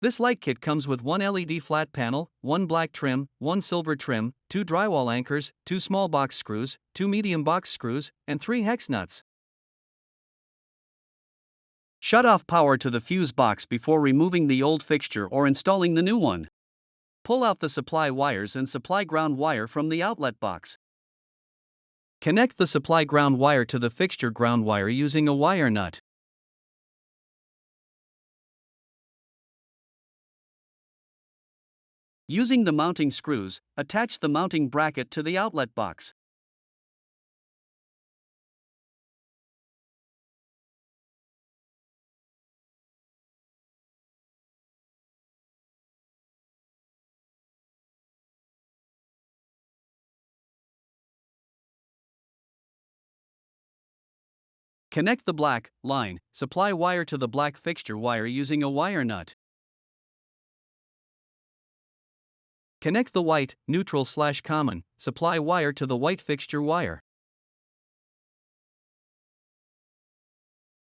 This light kit comes with one LED flat panel, one black trim, one silver trim, two drywall anchors, two small box screws, two medium box screws, and three hex nuts. Shut off power to the fuse box before removing the old fixture or installing the new one. Pull out the supply wires and supply ground wire from the outlet box. Connect the supply ground wire to the fixture ground wire using a wire nut. Using the mounting screws, attach the mounting bracket to the outlet box. Connect the black line supply wire to the black fixture wire using a wire nut. Connect the white neutral/common supply wire to the white fixture wire.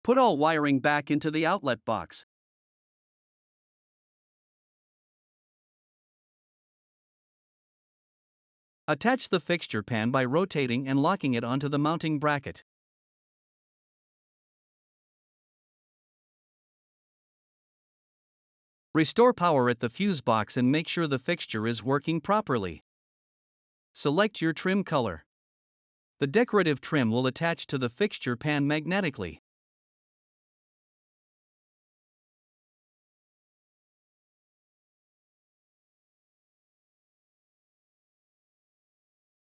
Put all wiring back into the outlet box. Attach the fixture pan by rotating and locking it onto the mounting bracket. Restore power at the fuse box and make sure the fixture is working properly. Select your trim color. The decorative trim will attach to the fixture pan magnetically.